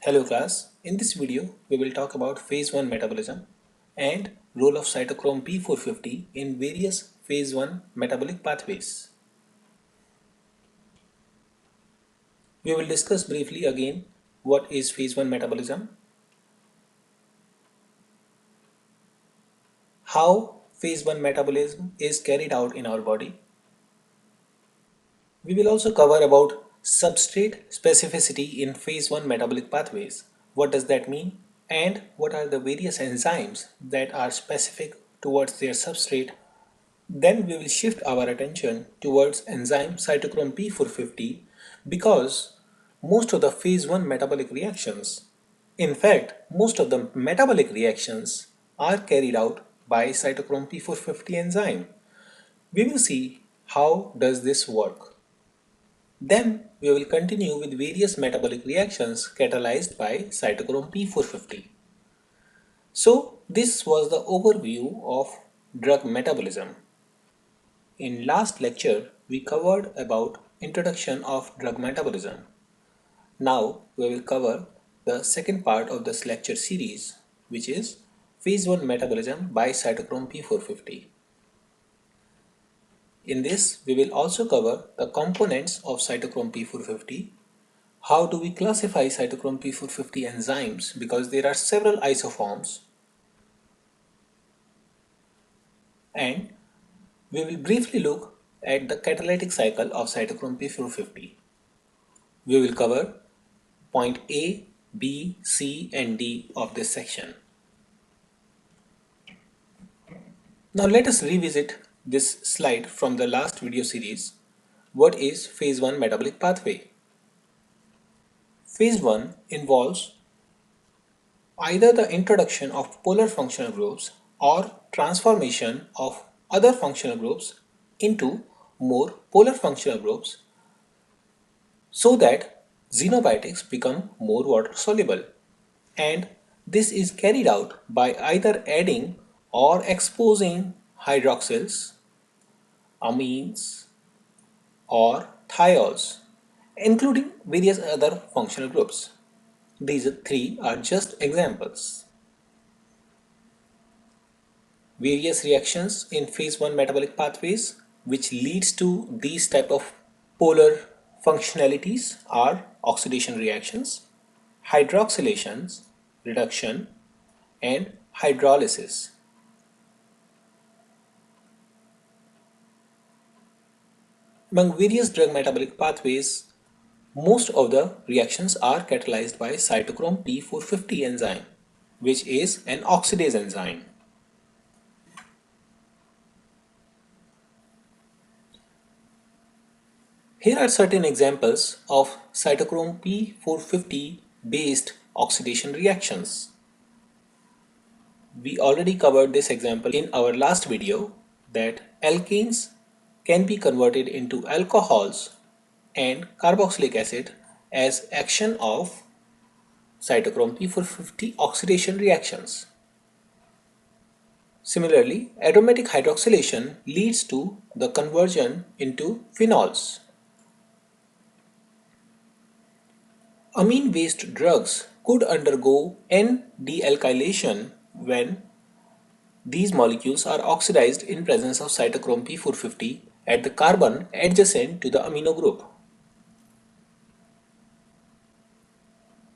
Hello class, in this video we will talk about phase 1 metabolism and role of cytochrome P450 in various phase 1 metabolic pathways. We will discuss briefly again what is phase 1 metabolism, how phase 1 metabolism is carried out in our body. We will also cover about substrate specificity in phase 1 metabolic pathways. What does that mean? And what are the various enzymes that are specific towards their substrate. Then we will shift our attention towards enzyme cytochrome P450 because most of the phase 1 metabolic reactions, in fact, most of the metabolic reactions are carried out by cytochrome P450 enzyme. We will see how does this work. Then we will continue with various metabolic reactions catalyzed by cytochrome P450. So this was the overview of drug metabolism. In last lecture, we covered about introduction of drug metabolism. Now we will cover the second part of this lecture series, which is phase 1 metabolism by cytochrome P450. In this, we will also cover the components of cytochrome P450. How do we classify cytochrome P450 enzymes, because there are several isoforms, and we will briefly look at the catalytic cycle of cytochrome P450. We will cover point A, B, C and D of this section. Now let us revisit this slide from the last video series. What is phase 1 metabolic pathway? Phase 1 involves either the introduction of polar functional groups or transformation of other functional groups into more polar functional groups so that xenobiotics become more water soluble, and this is carried out by either adding or exposing hydroxyls, amines or thiols, including various other functional groups. These three are just examples. Various reactions in phase 1 metabolic pathways which leads to these type of polar functionalities are oxidation reactions, hydroxylations, reduction and hydrolysis. Among various drug metabolic pathways, most of the reactions are catalyzed by cytochrome P450 enzyme, which is an oxidase enzyme. Here are certain examples of cytochrome P450 based oxidation reactions. We already covered this example in our last video, that alkanes can be converted into alcohols and carboxylic acid as action of cytochrome P450 oxidation reactions. Similarly, aromatic hydroxylation leads to the conversion into phenols. Amine-based drugs could undergo N-dealkylation when these molecules are oxidized in presence of cytochrome P450 at the carbon adjacent to the amino group.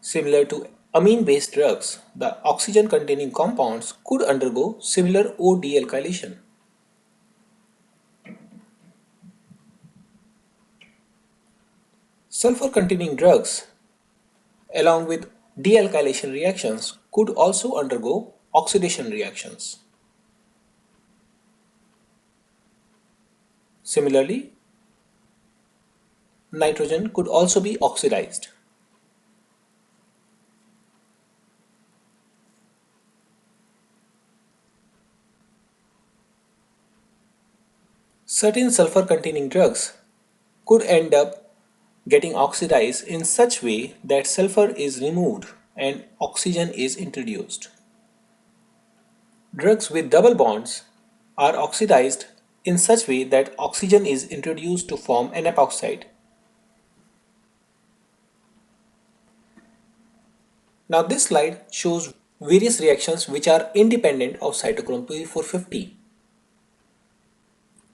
Similar to amine-based drugs, the oxygen-containing compounds could undergo similar O-dealkylation. Sulfur-containing drugs, along with dealkylation reactions, could also undergo oxidation reactions. Similarly, nitrogen could also be oxidized. Certain sulfur-containing drugs could end up getting oxidized in such way that sulfur is removed and oxygen is introduced. Drugs with double bonds are oxidized in such way that oxygen is introduced to form an epoxide. Now this slide shows various reactions which are independent of cytochrome P450,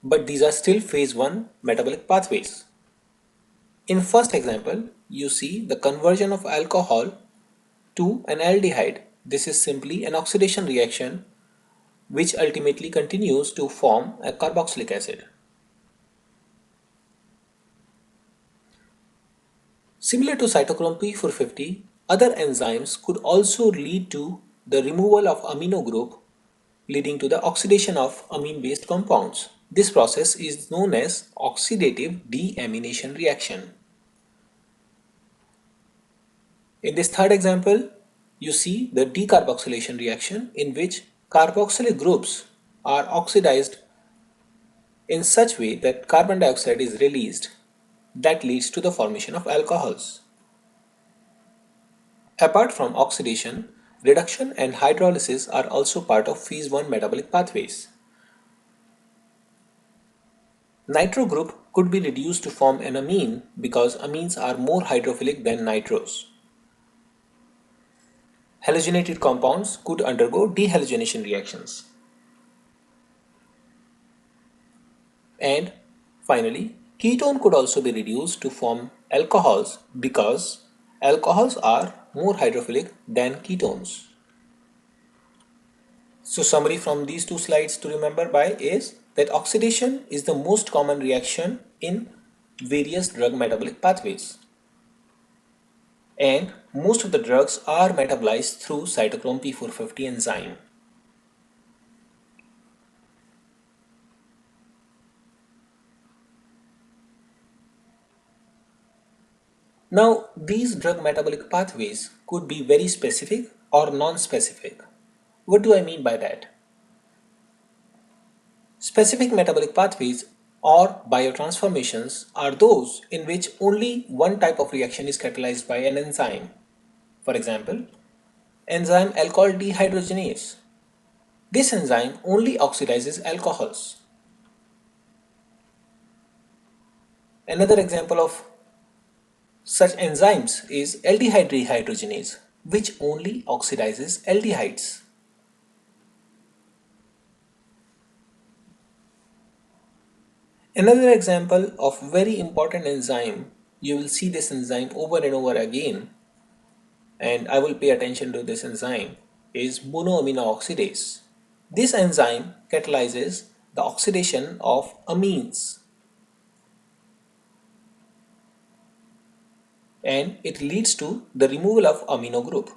but these are still phase 1 metabolic pathways. In first example, you see the conversion of alcohol to an aldehyde. This is simply an oxidation reaction which ultimately continues to form a carboxylic acid. Similar to cytochrome P450, other enzymes could also lead to the removal of amino group, leading to the oxidation of amine-based compounds. This process is known as oxidative deamination reaction. In this third example, you see the decarboxylation reaction in which carboxylic groups are oxidized in such way that carbon dioxide is released that leads to the formation of alcohols. Apart from oxidation, reduction and hydrolysis are also part of phase 1 metabolic pathways. Nitro group could be reduced to form an amine because amines are more hydrophilic than nitros. Halogenated compounds could undergo dehalogenation reactions. And finally, ketone could also be reduced to form alcohols because alcohols are more hydrophilic than ketones. So summary from these two slides to remember by is that oxidation is the most common reaction in various drug metabolic pathways. And most of the drugs are metabolized through cytochrome P450 enzyme. Now, these drug metabolic pathways could be very specific or non-specific. What do I mean by that? Specific metabolic pathways or biotransformations are those in which only one type of reaction is catalyzed by an enzyme. For example, enzyme alcohol dehydrogenase. This enzyme only oxidizes alcohols. Another example of such enzymes is aldehyde dehydrogenase, which only oxidizes aldehydes. Another example of very important enzyme, you will see this enzyme over and over again, and I will pay attention to this enzyme, is monoamino oxidase. This enzyme catalyzes the oxidation of amines, and it leads to the removal of amino group.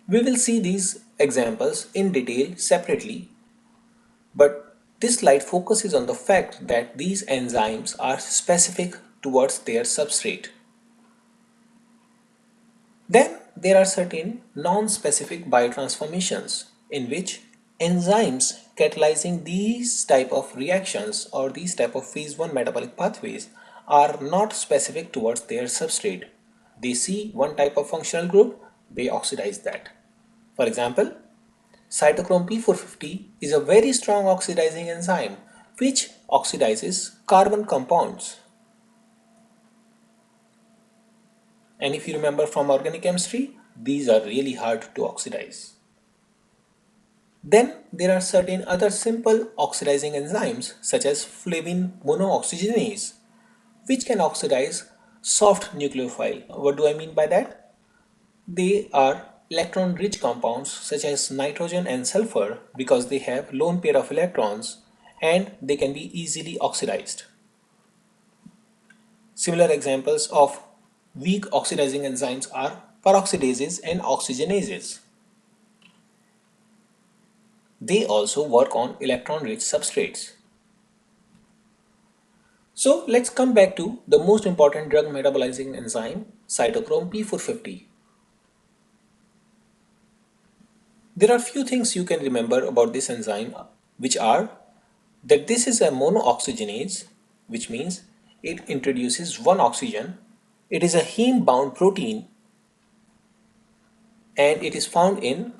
We will see these examples in detail separately, but this slide focuses on the fact that these enzymes are specific towards their substrate. Then there are certain non-specific biotransformations in which enzymes catalyzing these type of reactions or these type of phase 1 metabolic pathways are not specific towards their substrate. They see one type of functional group, they oxidize that. For example, cytochrome P450 is a very strong oxidizing enzyme which oxidizes carbon compounds. And if you remember from organic chemistry, these are really hard to oxidize. Then there are certain other simple oxidizing enzymes such as flavin monooxygenase, which can oxidize soft nucleophile. What do I mean by that? They are electron-rich compounds such as nitrogen and sulfur because they have lone pair of electrons and they can be easily oxidized. Similar examples of weak oxidizing enzymes are peroxidases and oxygenases. They also work on electron-rich substrates. So let's come back to the most important drug metabolizing enzyme, cytochrome P450. There are few things you can remember about this enzyme, which are that this is a monooxygenase, which means it introduces one oxygen. It is a heme-bound protein and it is found in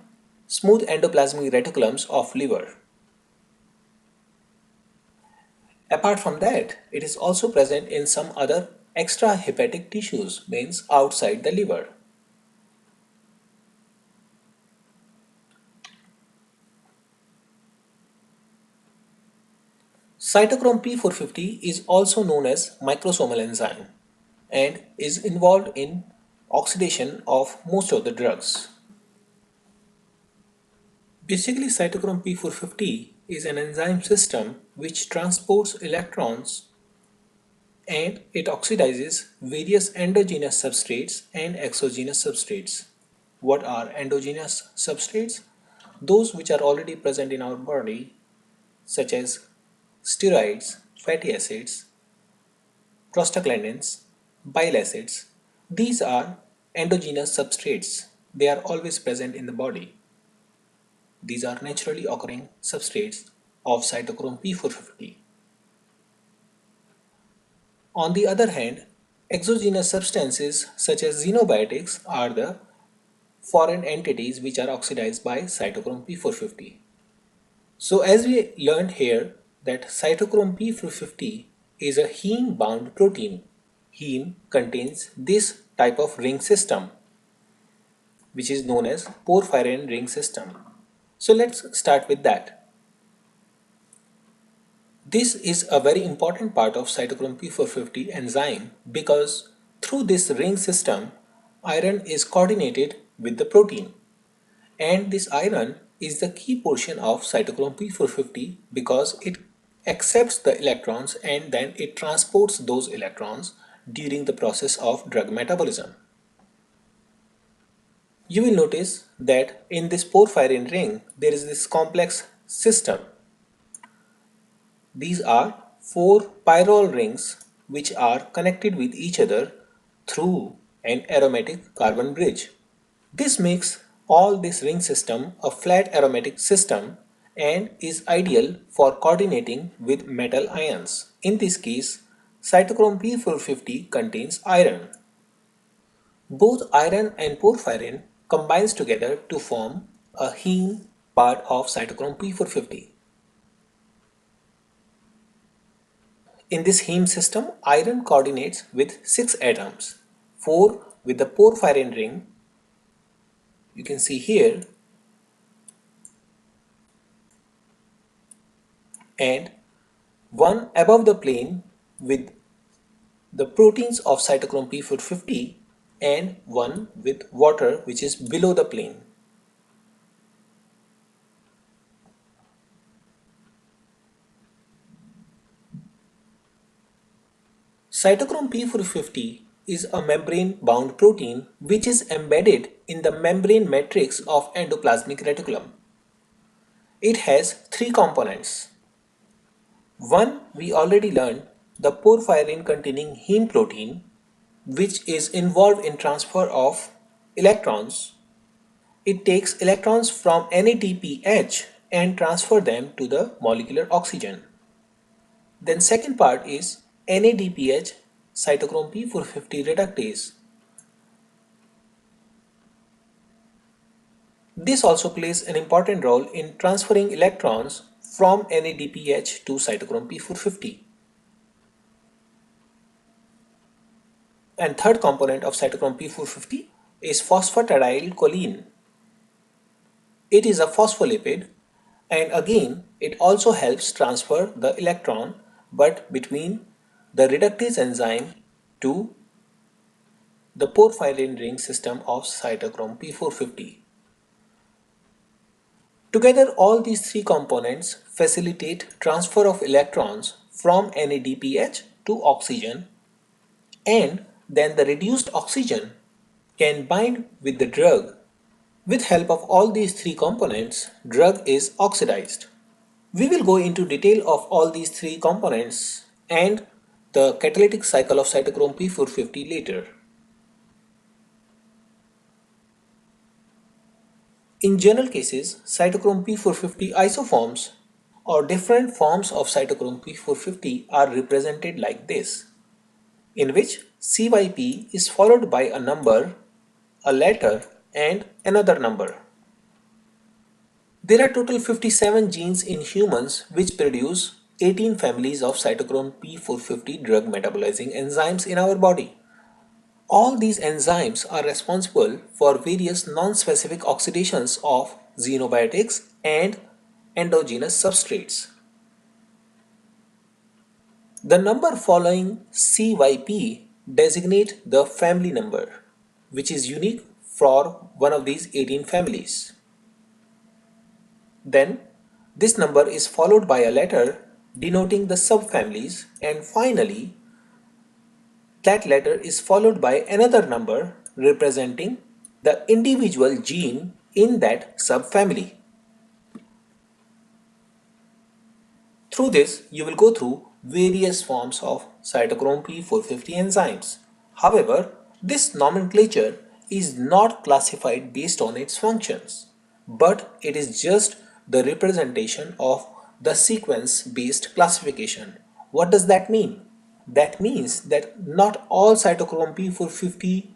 smooth endoplasmic reticulums of liver. Apart from that, it is also present in some other extrahepatic tissues, means outside the liver. Cytochrome P450 is also known as microsomal enzyme and is involved in oxidation of most of the drugs. Basically, cytochrome P450 is an enzyme system which transports electrons and it oxidizes various endogenous substrates and exogenous substrates. What are endogenous substrates? Those which are already present in our body, such as steroids, fatty acids, prostaglandins, bile acids. These are endogenous substrates. They are always present in the body. These are naturally occurring substrates of cytochrome P450. On the other hand, exogenous substances such as xenobiotics are the foreign entities which are oxidized by cytochrome P450. So as we learned here that cytochrome P450 is a heme bound protein. Heme contains this type of ring system which is known as porphyrin ring system. So let's start with that. This is a very important part of cytochrome P450 enzyme because through this ring system, iron is coordinated with the protein. And this iron is the key portion of cytochrome P450 because it accepts the electrons and then it transports those electrons during the process of drug metabolism. You will notice that in this porphyrin ring there is this complex system. These are four pyrrole rings which are connected with each other through an aromatic carbon bridge. This makes all this ring system a flat aromatic system and is ideal for coordinating with metal ions. In this case, cytochrome P450 contains iron. Both iron and porphyrin combines together to form a heme part of cytochrome P450. In this heme system, iron coordinates with 6 atoms, 4 with the porphyrin ring. You can see here, and one above the plane with the proteins of cytochrome P450 and one with water which is below the plane. Cytochrome P450 is a membrane-bound protein which is embedded in the membrane matrix of endoplasmic reticulum. It has three components. One we already learned, the porphyrin containing heme protein, which is involved in transfer of electrons. It takes electrons from NADPH and transfer them to the molecular oxygen. Then second part is NADPH cytochrome P450 reductase. This also plays an important role in transferring electrons from NADPH to cytochrome P450. And third component of cytochrome P450 is phosphatidylcholine. It is a phospholipid and again it also helps transfer the electron but between the reductase enzyme to the porphyrin ring system of cytochrome P450. Together all these three components facilitate transfer of electrons from NADPH to oxygen, and then the reduced oxygen can bind with the drug. With help of all these three components, drug is oxidized. We will go into detail of all these three components and the catalytic cycle of cytochrome P450 later. In general cases, cytochrome P450 isoforms or different forms of cytochrome P450 are represented like this, in which CYP is followed by a number, a letter and another number. There are total 57 genes in humans which produce 18 families of cytochrome P450 drug metabolizing enzymes in our body. All these enzymes are responsible for various non-specific oxidations of xenobiotics and endogenous substrates. The number following CYP designate the family number, which is unique for one of these 18 families. Then, this number is followed by a letter denoting the subfamilies, and finally, that letter is followed by another number representing the individual gene in that subfamily. Through this, you will go through various forms of cytochrome P450 enzymes. However, this nomenclature is not classified based on its functions, but it is just the representation of the sequence-based classification. What does that mean? That means that not all cytochrome P450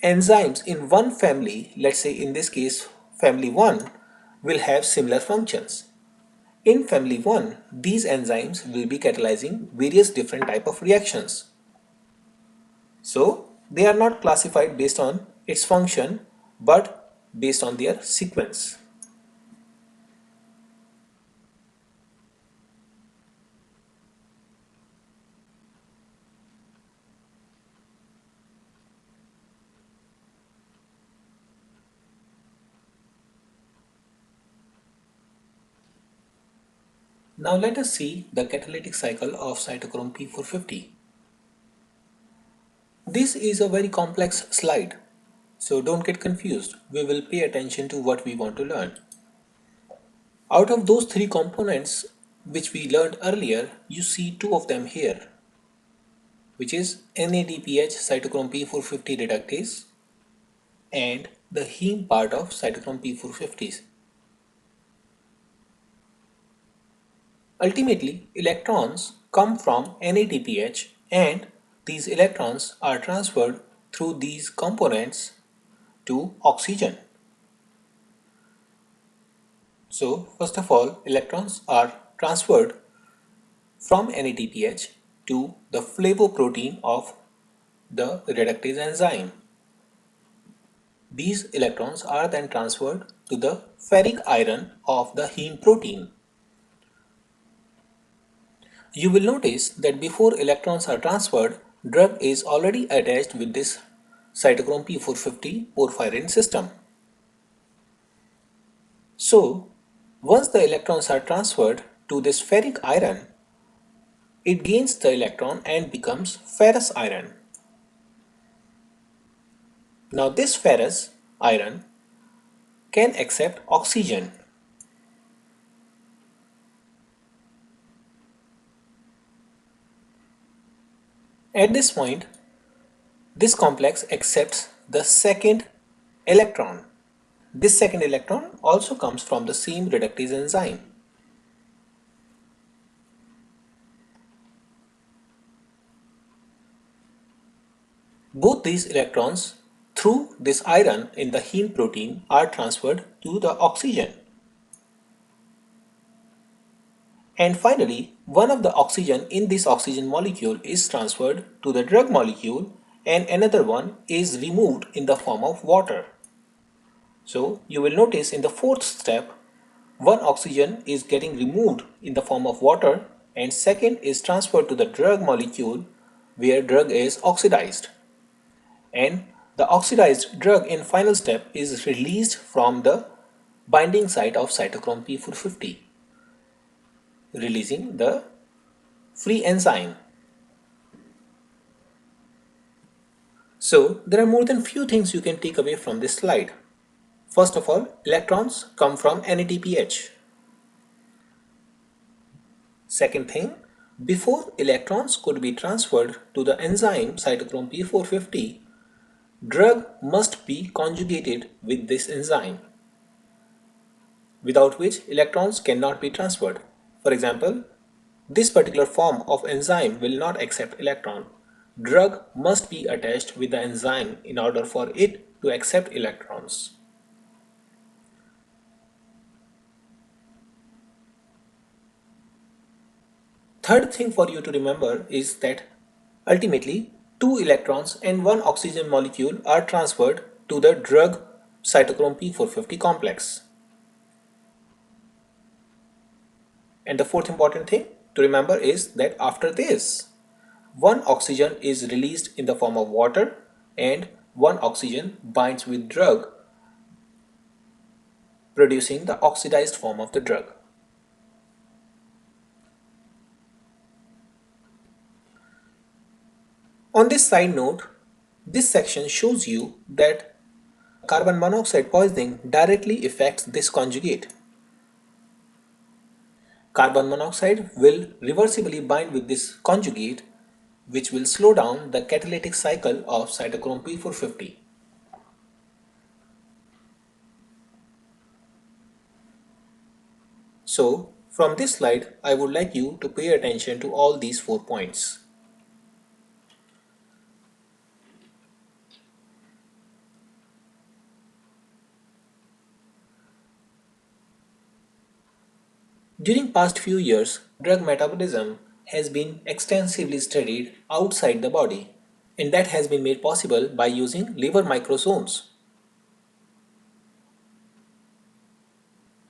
enzymes in one family, let's say in this case family 1, will have similar functions. In family 1, these enzymes will be catalyzing various different type of reactions. So they are not classified based on its function but based on their sequence. Now let us see the catalytic cycle of cytochrome P450. This is a very complex slide, so don't get confused. We will pay attention to what we want to learn. Out of those three components which we learned earlier, you see two of them here, which is NADPH cytochrome P450 reductase and the heme part of cytochrome P450s. Ultimately, electrons come from NADPH and these electrons are transferred through these components to oxygen. So, first of all, electrons are transferred from NADPH to the flavoprotein of the reductase enzyme. These electrons are then transferred to the ferric iron of the heme protein. You will notice that before electrons are transferred, drug is already attached with this cytochrome P450 porphyrin system. So, once the electrons are transferred to this ferric iron, it gains the electron and becomes ferrous iron. Now this ferrous iron can accept oxygen. At this point, this complex accepts the second electron. This second electron also comes from the same reductase enzyme. Both these electrons through this iron in the heme protein are transferred to the oxygen. And finally, one of the oxygen in this oxygen molecule is transferred to the drug molecule and another one is removed in the form of water. So you will notice in the fourth step, one oxygen is getting removed in the form of water and second is transferred to the drug molecule where drug is oxidized. And the oxidized drug in final step is released from the binding site of cytochrome P450, releasing the free enzyme. So there are more than few things you can take away from this slide. First of all, electrons come from NADPH. Second thing, before electrons could be transferred to the enzyme cytochrome P450, drug must be conjugated with this enzyme, without which electrons cannot be transferred. For example, this particular form of enzyme will not accept electron. Drug must be attached with the enzyme in order for it to accept electrons. Third thing for you to remember is that ultimately 2 electrons and 1 oxygen molecule are transferred to the drug cytochrome P450 complex. And the fourth important thing, to remember is that after this, one oxygen is released in the form of water and one oxygen binds with drug, producing the oxidized form of the drug. On this side note, this section shows you that carbon monoxide poisoning directly affects this conjugate. Carbon monoxide will reversibly bind with this conjugate, which will slow down the catalytic cycle of cytochrome P450. So, from this slide, I would like you to pay attention to all these 4 points. During past few years, drug metabolism has been extensively studied outside the body, and that has been made possible by using liver microsomes.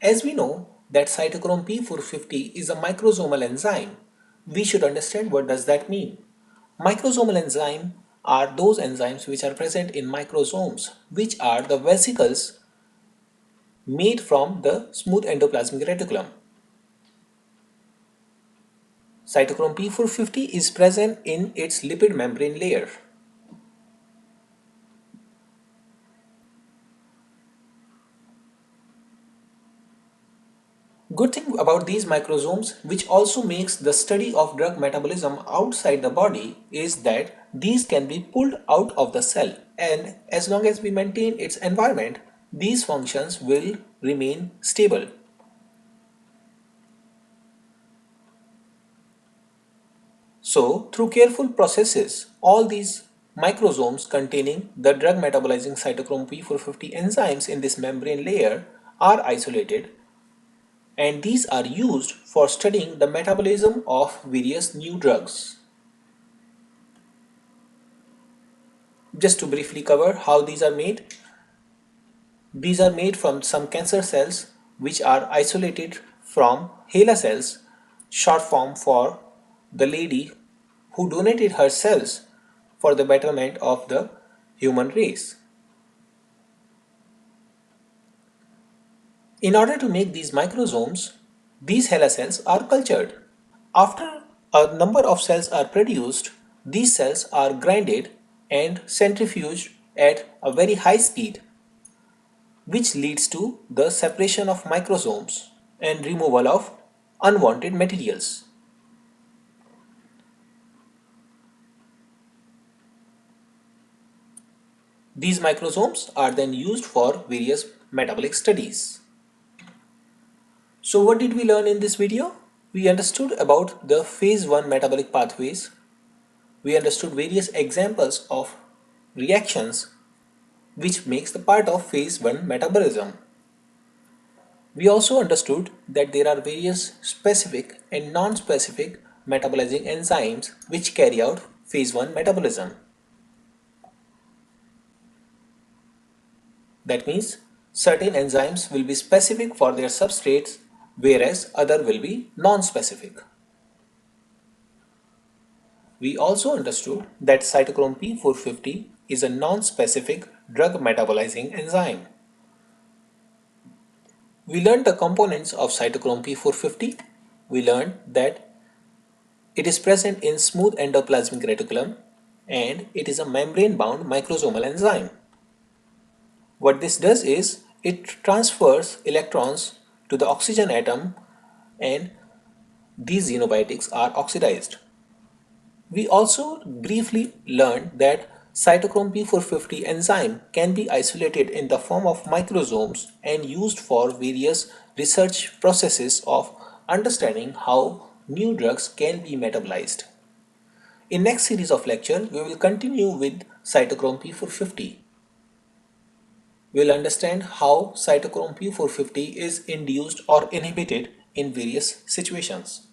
As we know that cytochrome P450 is a microsomal enzyme, we should understand what does that mean. Microsomal enzymes are those enzymes which are present in microsomes, which are the vesicles made from the smooth endoplasmic reticulum. Cytochrome P450 is present in its lipid membrane layer. Good thing about these microsomes, which also makes the study of drug metabolism outside the body, is that these can be pulled out of the cell, and as long as we maintain its environment, these functions will remain stable. So, through careful processes, all these microsomes containing the drug metabolizing cytochrome P450 enzymes in this membrane layer are isolated, and these are used for studying the metabolism of various new drugs. Just to briefly cover how these are made from some cancer cells which are isolated from HeLa cells, short form for the lady who donated her cells for the betterment of the human race. In order to make these microsomes, these HeLa cells are cultured. After a number of cells are produced, these cells are grinded and centrifuged at a very high speed, which leads to the separation of microsomes and removal of unwanted materials. These microsomes are then used for various metabolic studies. So what did we learn in this video? We understood about the phase 1 metabolic pathways. We understood various examples of reactions which makes the part of phase 1 metabolism. We also understood that there are various specific and non-specific metabolizing enzymes which carry out phase 1 metabolism. That means certain enzymes will be specific for their substrates, whereas other will be non-specific. We also understood that cytochrome P450 is a non-specific drug metabolizing enzyme. We learned the components of cytochrome P450. We learned that it is present in smooth endoplasmic reticulum and it is a membrane-bound microsomal enzyme. What this does is it transfers electrons to the oxygen atom and these xenobiotics are oxidized. We also briefly learned that cytochrome P450 enzyme can be isolated in the form of microsomes and used for various research processes of understanding how new drugs can be metabolized. In next series of lecture, we will continue with cytochrome P450. We will understand how cytochrome P450 is induced or inhibited in various situations.